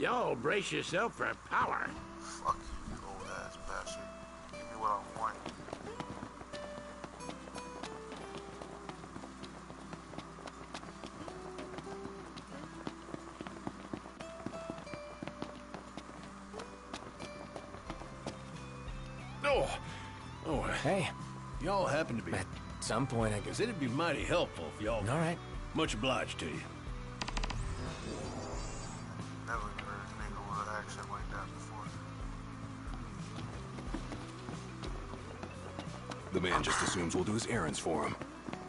Yo, brace yourself for power. Fuck you, old ass bastard. Give me what I want. Oh, Hey, y'all happen to be... at some point I guess. Because it'd be mighty helpful if y'all... All right. Much obliged to you. Never heard a nigga with an accent like that before. The man just assumes we'll do his errands for him.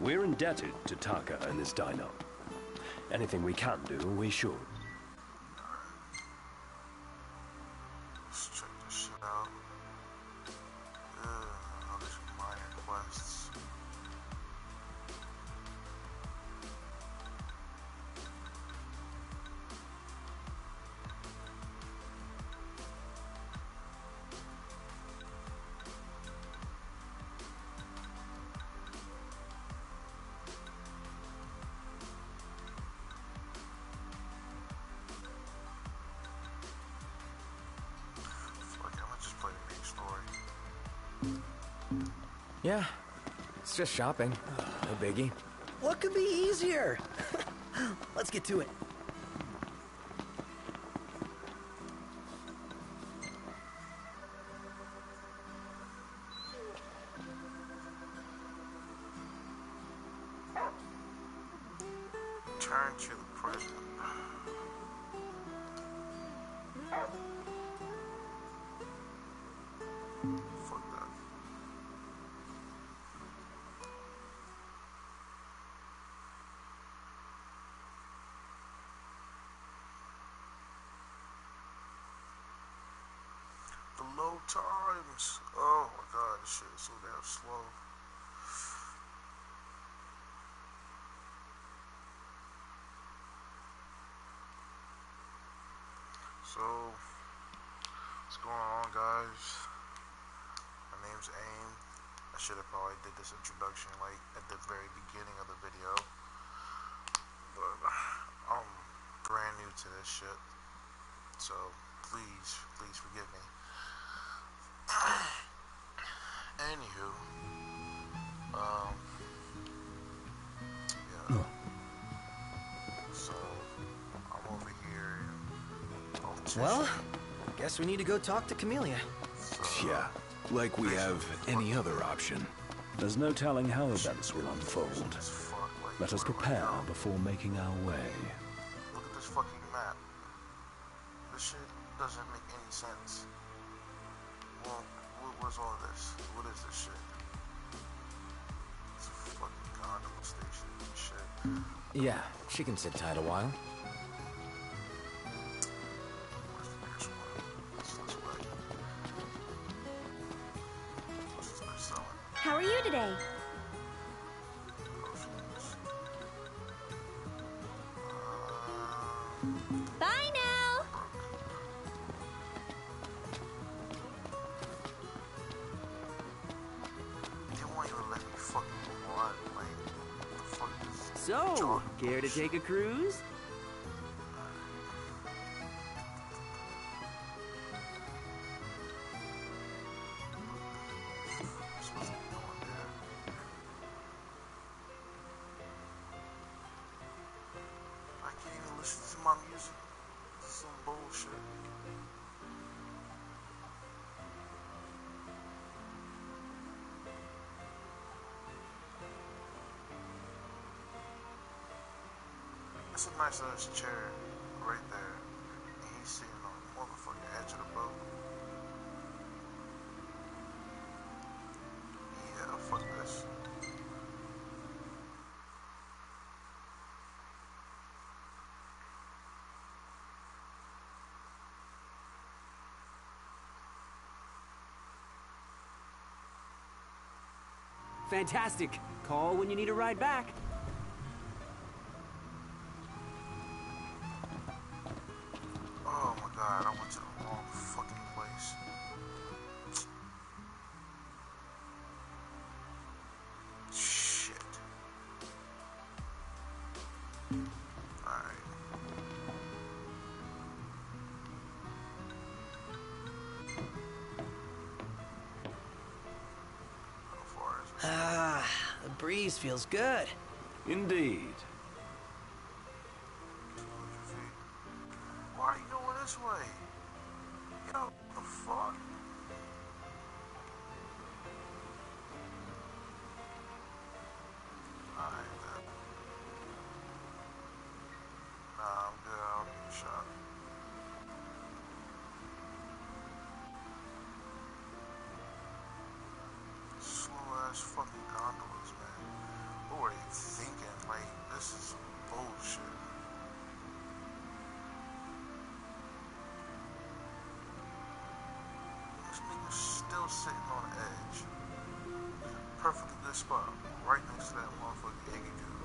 We're indebted to Taka and this dino. Anything we can do, we should. Let's check this shit out. All these minor quests. Fuck, I'm gonna just play the main story. Yeah, it's just shopping. No biggie. What could be easier? Let's get to it. Turn to the present. Fuck that. The low times. Oh my god, this shit is so damn slow. So, what's going on, guys? My name's Aim. I should have probably did this introduction like at the very beginning of the video, but I'm brand new to this shit, so please forgive me. Anywho, yeah. So I'm over here. Well, guess we need to go talk to Camellia. Yeah, like we have any other option. There's no telling how events will unfold. Let us prepare before making our way. Look at this fucking map. This shit doesn't make any sense. Well, what's all this? What is this shit? It's a fucking condom station and shit. Yeah, she can sit tight a while. Where's the nearest one? This way. What's this bitch selling? How are you today? Potions. Bye now! They won't even let me fucking run. Like, what the fuck is So, jogging care to bullshit? take a cruise? I'm supposed to be going there. I can't even listen to my music. This is some bullshit. That's a nice ass chair right there. And he's sitting on the motherfucking edge of the boat. Yeah, fuck this. Fantastic. Call when you need a ride back. Oh my god, I went to the wrong fucking place. Shit. Alright. breeze feels good. Indeed. 200 feet. Why are you going this way? Yo, what the fuck? Alright, then. Nah, I'm good. I don't need a shot. Slow ass fucking gondolas, man. What were they thinking? Like, this is bullshit. This nigga's still sitting on the edge. Perfectly good spot. Right next to that motherfucking Iggy dude.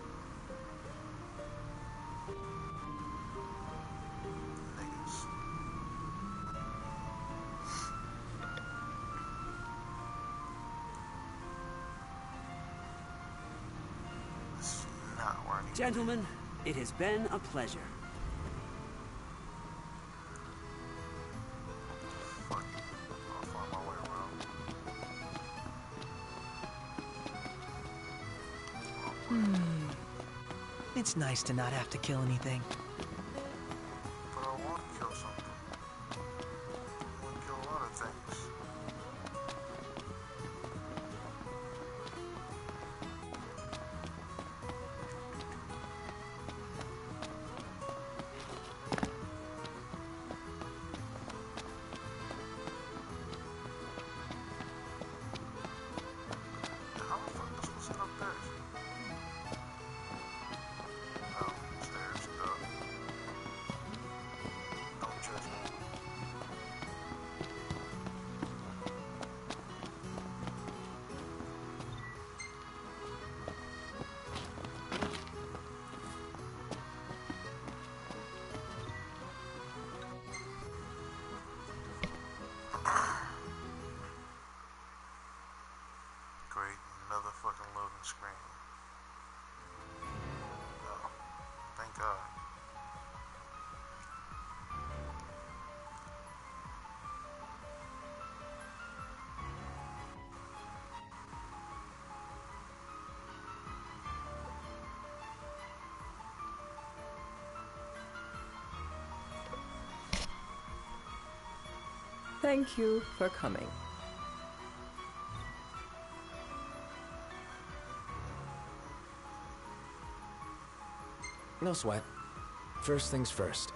Niggas. This is not where I need to be. Gentlemen, it has been a pleasure. Fuck it. I'll find my way around. It's nice to not have to kill anything. But I want to kill something. I want to kill a lot of things. How the fuck am I supposed to get up there? Oh, stairs, duh. Don't judge me. Great, another fucking loading screen. Oh, thank God. Thank you for coming. No sweat. First things first.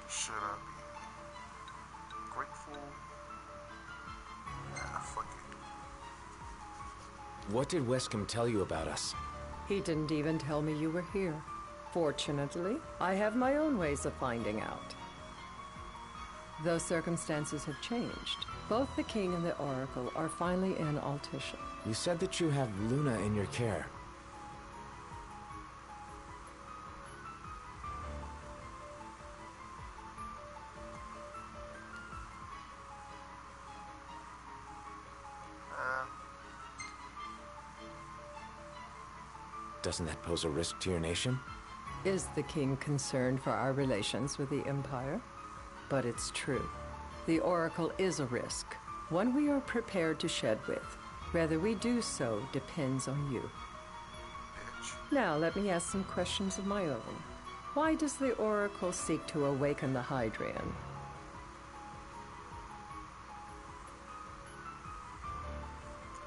Should I be grateful? Nah, fuck it. What did Wescombe tell you about us? He didn't even tell me you were here. Fortunately, I have my own ways of finding out. Though circumstances have changed, both the king and the oracle are finally in Altisha. You said that you have Luna in your care. Doesn't that pose a risk to your nation? Is the king concerned for our relations with the Empire? But it's true. The oracle is a risk, one we are prepared to shed with. Whether we do so depends on you. Bitch. Now, let me ask some questions of my own. Why does the oracle seek to awaken the Hydrian?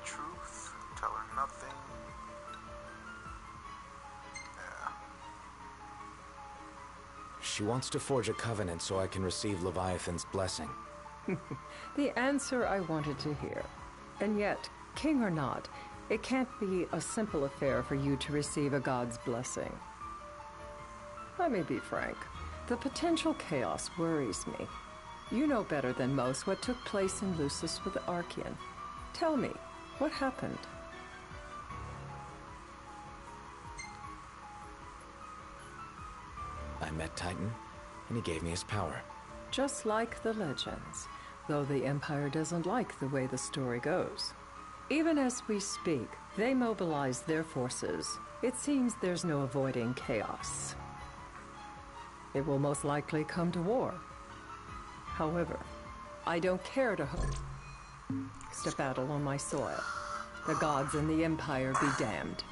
Truth, tell her nothing. Yeah. She wants to forge a covenant so I can receive Leviathan's blessing. The answer I wanted to hear. And yet, king or not, it can't be a simple affair for you to receive a god's blessing. Let me be frank. The potential chaos worries me. You know better than most what took place in Lucis with the Archean. Tell me, what happened? I met Titan, and he gave me his power. Just like the legends, though the Empire doesn't like the way the story goes. Even as we speak, they mobilize their forces. It seems there's no avoiding chaos. It will most likely come to war. However, I don't care to host a battle on my soil. The gods and the Empire be damned.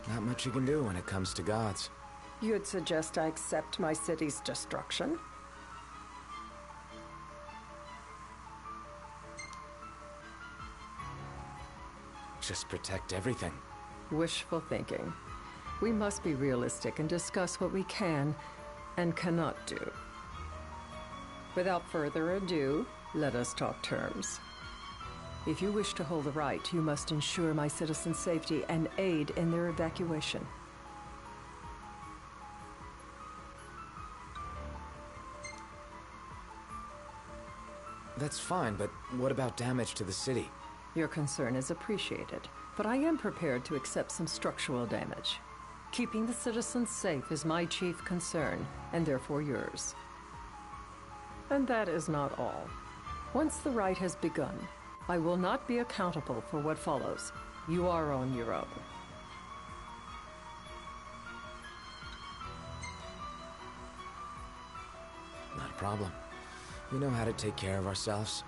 Not much you can do when it comes to gods. You'd suggest I accept my city's destruction? Just protect everything. Wishful thinking. We must be realistic and discuss what we can and cannot do. Without further ado, let us talk terms. If you wish to hold the right, you must ensure my citizens' safety and aid in their evacuation. That's fine, but what about damage to the city? Your concern is appreciated, but I am prepared to accept some structural damage. Keeping the citizens safe is my chief concern, and therefore yours. And that is not all. Once the rite has begun, I will not be accountable for what follows. You are on your own. Not a problem. We know how to take care of ourselves.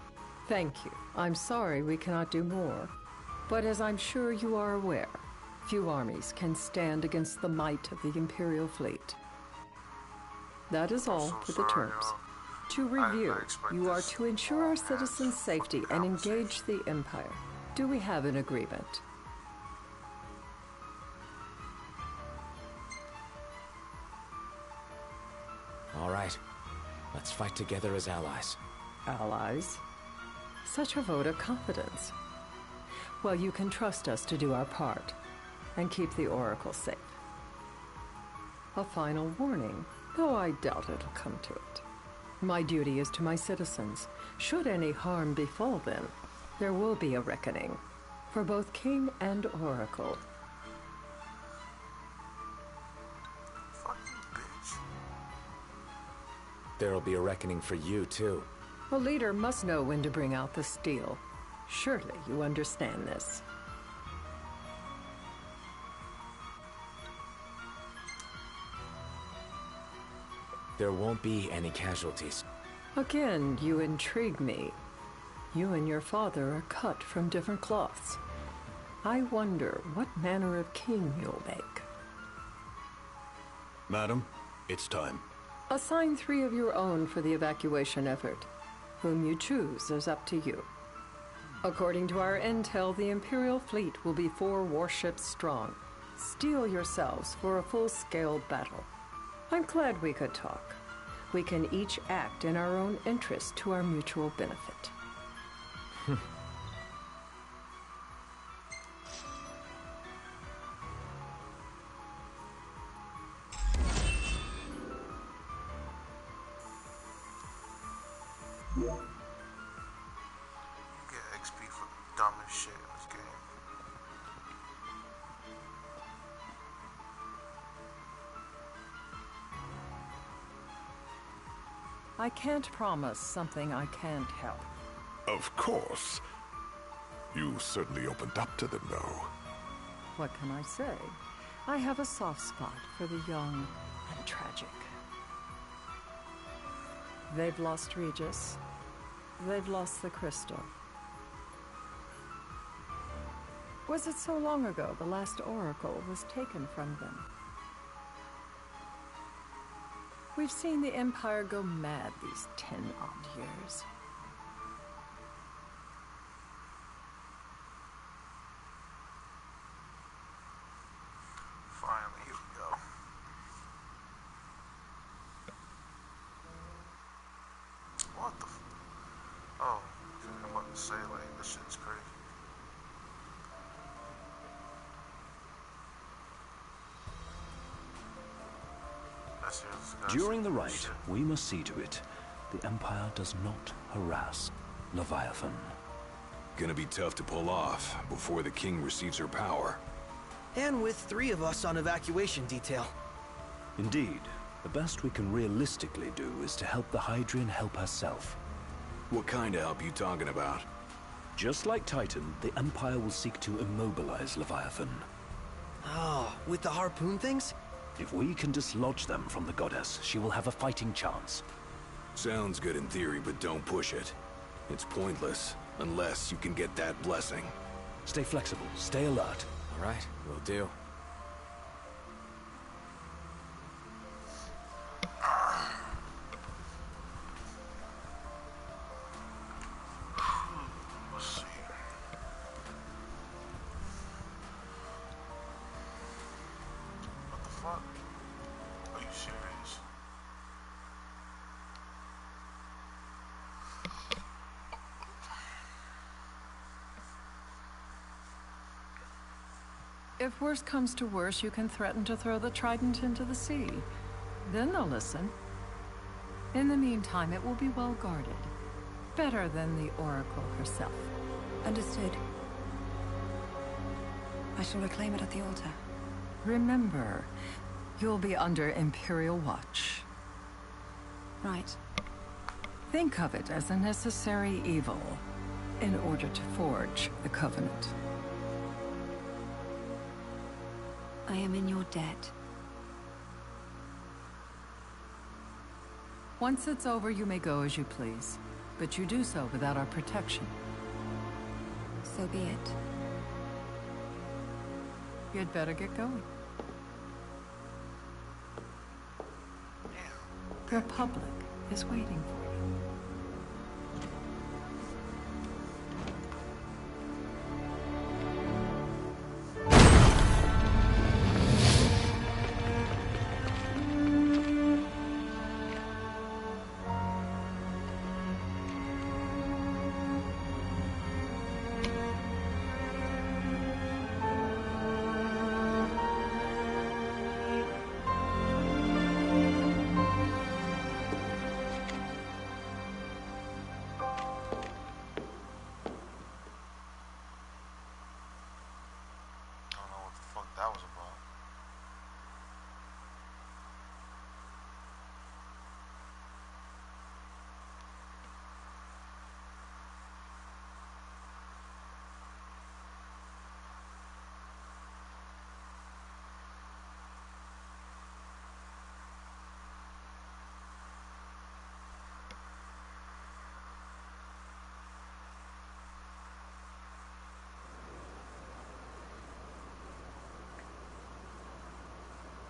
Thank you. I'm sorry we cannot do more. But as I'm sure you are aware, few armies can stand against the might of the Imperial fleet. That is all for the terms. To review, you are to ensure our citizens' safety and engage the Empire. Do we have an agreement? All right. Let's fight together as allies. Allies? Such a vote of confidence. Well, you can trust us to do our part and keep the Oracle safe. A final warning, though I doubt it'll come to it. My duty is to my citizens. Should any harm befall them, there will be a reckoning for both King and Oracle. Fuck you, bitch. There'll be a reckoning for you, too. A leader must know when to bring out the steel. Surely you understand this. There won't be any casualties. Again, you intrigue me. You and your father are cut from different cloths. I wonder what manner of king you'll make. Madam, it's time. Assign 3 of your own for the evacuation effort. Whom you choose is up to you. According to our intel, the Imperial fleet will be 4 warships strong. Steel yourselves for a full-scale battle. I'm glad we could talk. We can each act in our own interest to our mutual benefit. You get XP for the dumbest shit in this game. I can't promise something I can't help. Of course. You certainly opened up to them, though. What can I say? I have a soft spot for the young and tragic. They've lost Regis. They've lost the crystal. Was it so long ago the last oracle was taken from them? We've seen the Empire go mad these 10-odd years. Finally, here we go. What the Oh, I'm about to say, like, this shit's crazy. During the rite, we must see to it the Empire does not harass Leviathan. Gonna be tough to pull off before the king receives her power. And with 3 of us on evacuation detail. Indeed, the best we can realistically do is to help the Hydrian help herself. What kind of help you talking about? Just like Titan, the Empire will seek to immobilize Leviathan. Oh, with the harpoon things? If we can dislodge them from the goddess, she will have a fighting chance. Sounds good in theory, but don't push it. It's pointless, unless you can get that blessing. Stay flexible, stay alert. All right, will do. Let's see. What the fuck? Are you serious? If worse comes to worse, you can threaten to throw the trident into the sea. Then they'll listen. In the meantime, it will be well guarded. Better than the Oracle herself. Understood. I shall reclaim it at the altar. Remember, you'll be under Imperial watch. Right. Think of it as a necessary evil in order to forge the Covenant. I am in your debt. Once it's over, you may go as you please. But you do so without our protection. So be it. You'd better get going. The Republic is waiting for you. I don't know what the fuck that was about.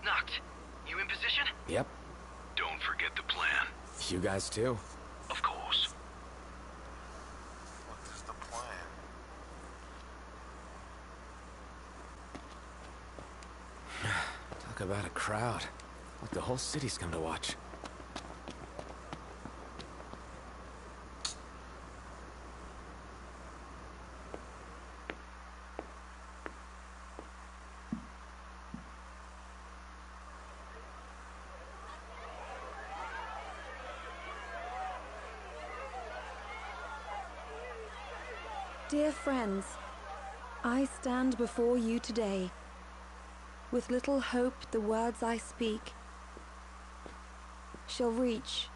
Knocked. You in position? Yep. Don't forget the plan. You guys too. Of course. What is the plan? Talk about a crowd. Like the whole city's come to watch. Dear friends, I stand before you today, with little hope the words I speak shall reach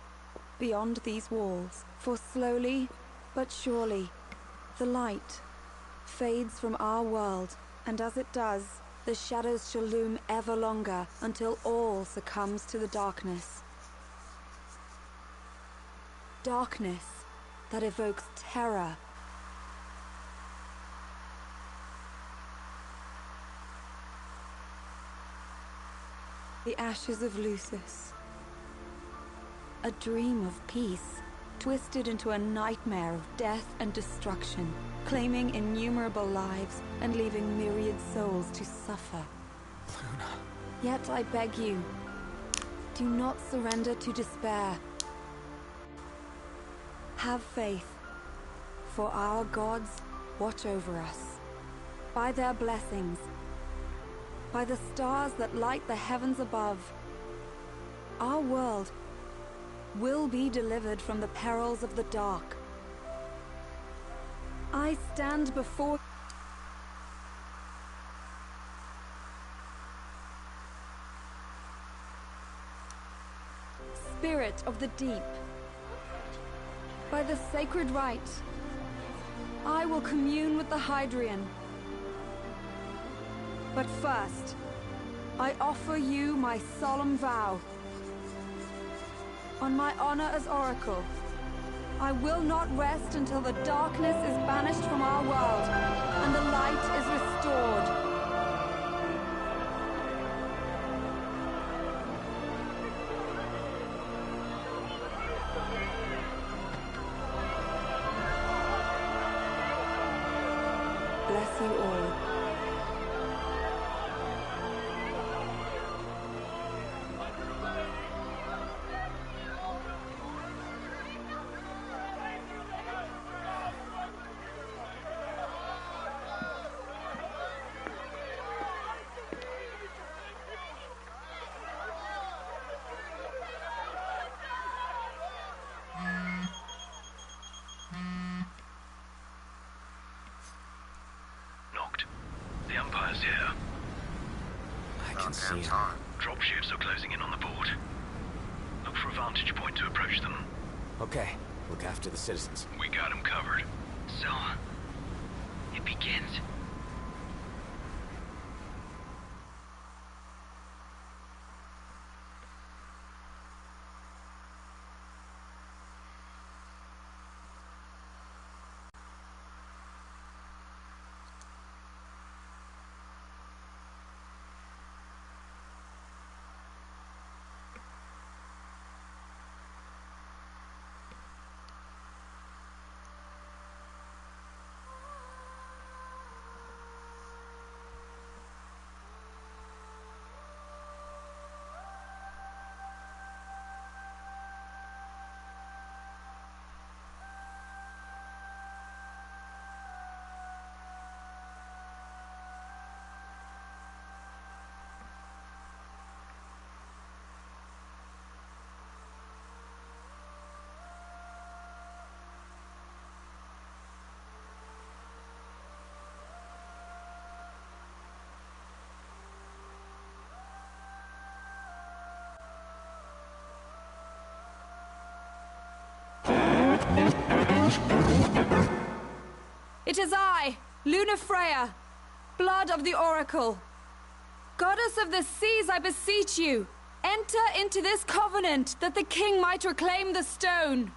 beyond these walls, for slowly but surely the light fades from our world, and as it does, the shadows shall loom ever longer until all succumbs to the darkness. Darkness that evokes terror. The ashes of Lucis. A dream of peace, twisted into a nightmare of death and destruction, claiming innumerable lives and leaving myriad souls to suffer. Luna. Yet I beg you, do not surrender to despair. Have faith, for our gods watch over us. By their blessings, by the stars that light the heavens above, our world will be delivered from the perils of the dark. I stand before... Spirit of the deep, By the sacred rite, I will commune with the Hydrian. But first, I offer you my solemn vow. On my honor as Oracle, I will not rest until the darkness is banished from our world and the light is restored. Bless you all. The Empire's here. I can see it. Dropships are closing in on the port. Look for a vantage point to approach them. Okay, look after the citizens. We got them covered. So, it begins. It is I, Luna Freya, blood of the Oracle. Goddess of the seas, I beseech you, enter into this covenant that the king might reclaim the stone.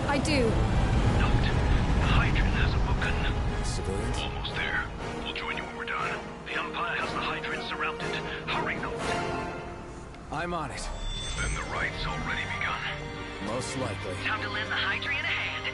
I do. Note, the Hydrian has awoken. Civilians? Almost there. We'll join you when we're done. The Empire has the Hydrian surrounded. Hurry, Note. I'm on it. Then the rite's already begun. Most likely. Time to lend the Hydrian a hand.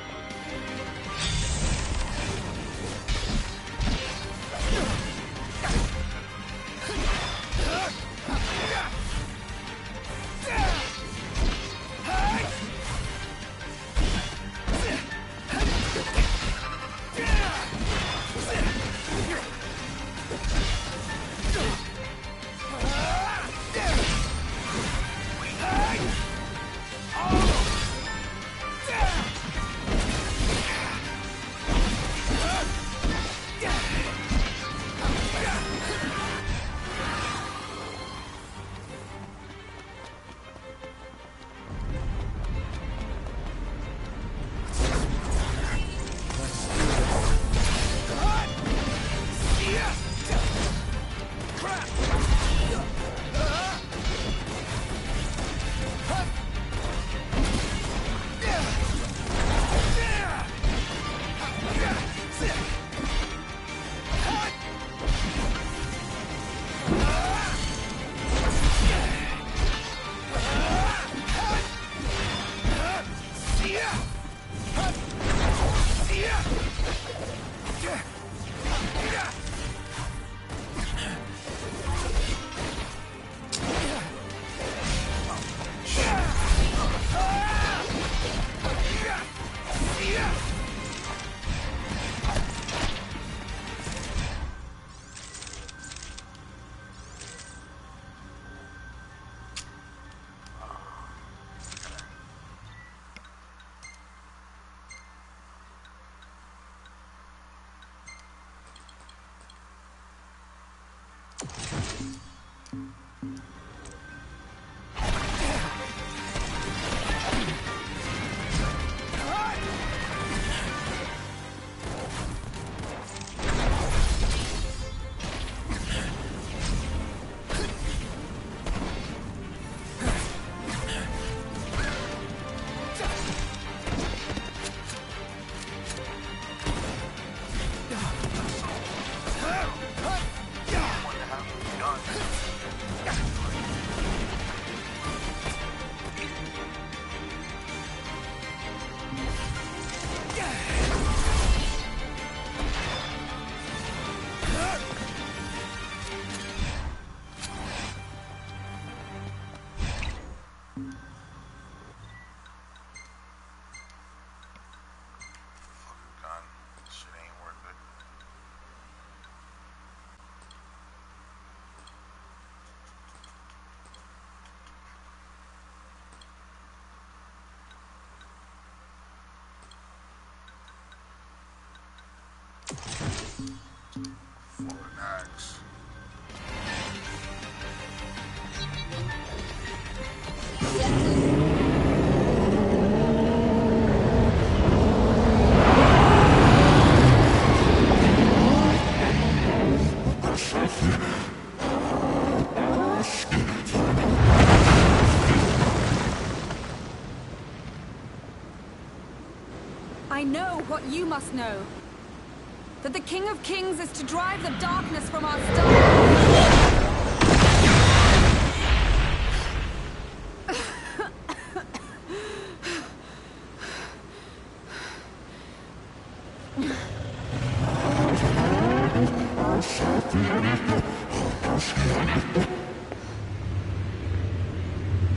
For an axe. I know what you must know. That the King of Kings is to drive the darkness from our stars.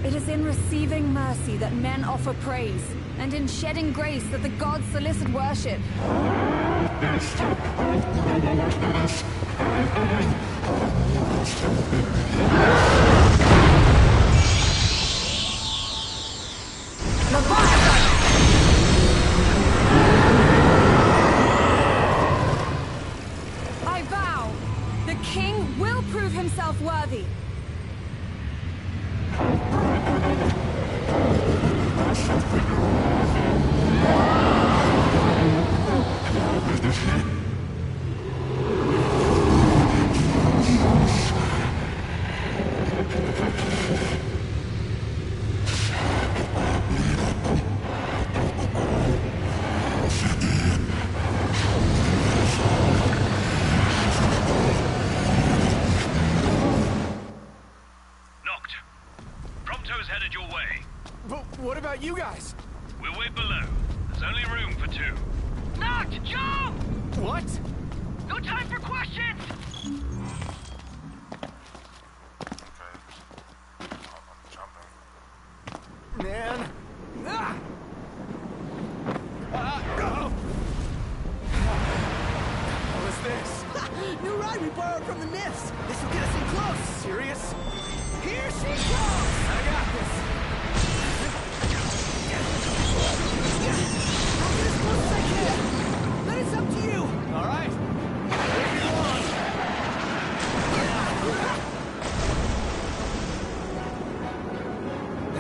It is in receiving mercy that men offer praise, and in shedding grace that the gods solicit worship. I vow, the king will prove himself worthy. Knocked. Prompto's headed your way. But what about you guys? We'll wait below. There's only room for two. Knocked! Jump! What? No time for questions! Okay. I'm jumping. Man. Ah! Go! What was this? New ride we borrowed from the myths. This will get us in close. Serious? Here she comes! I got this. I'll get as close as I can. Then it's up to you. All right. Bring it on.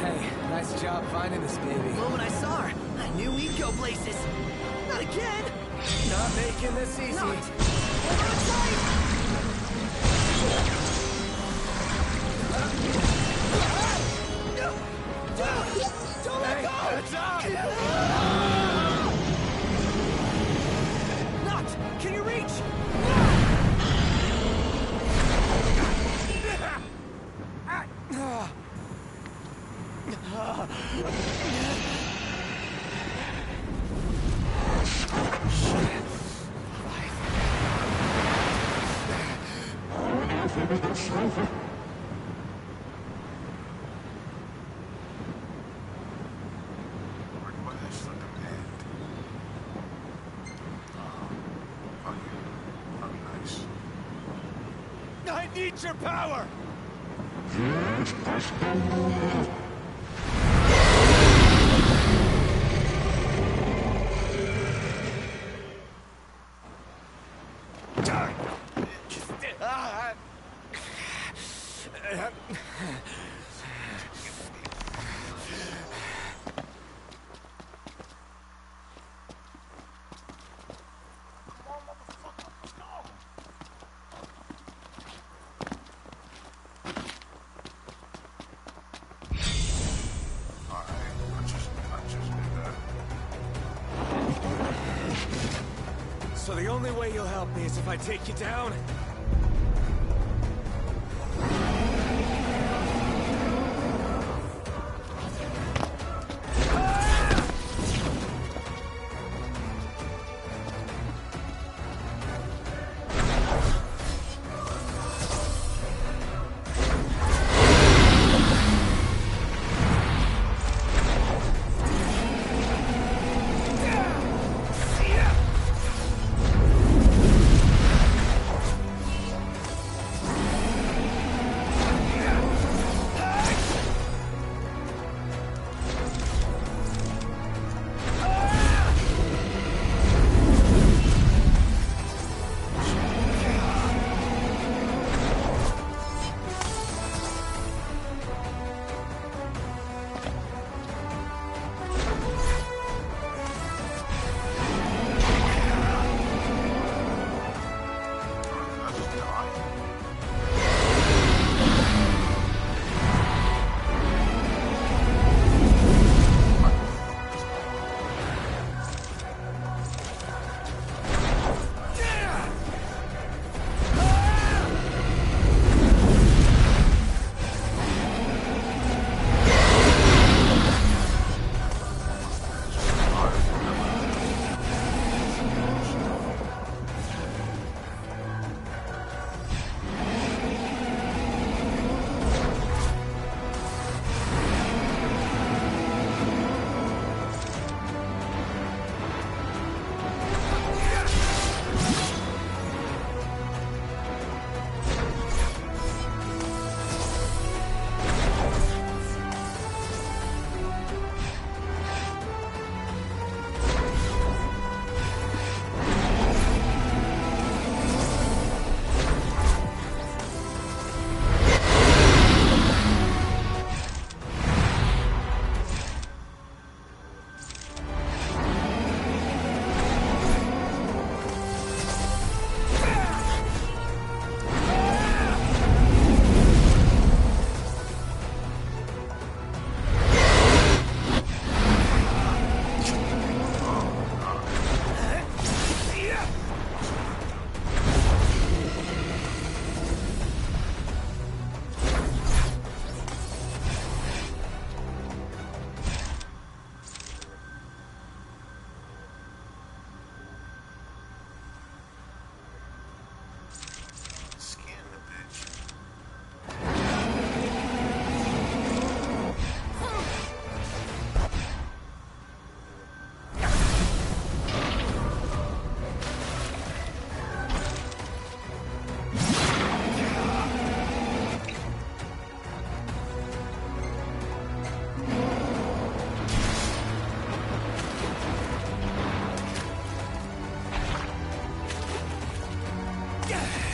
Hey, nice job finding this baby. The moment I saw her, I knew we'd go places. Not again. Not making this easy. Not. Hold on tight. Don't let go! It's up! Not! Can you reach? Request for command. Fuck you. That'd be nice. I need your power! So the only way you'll help me is if I take you down? Yeah.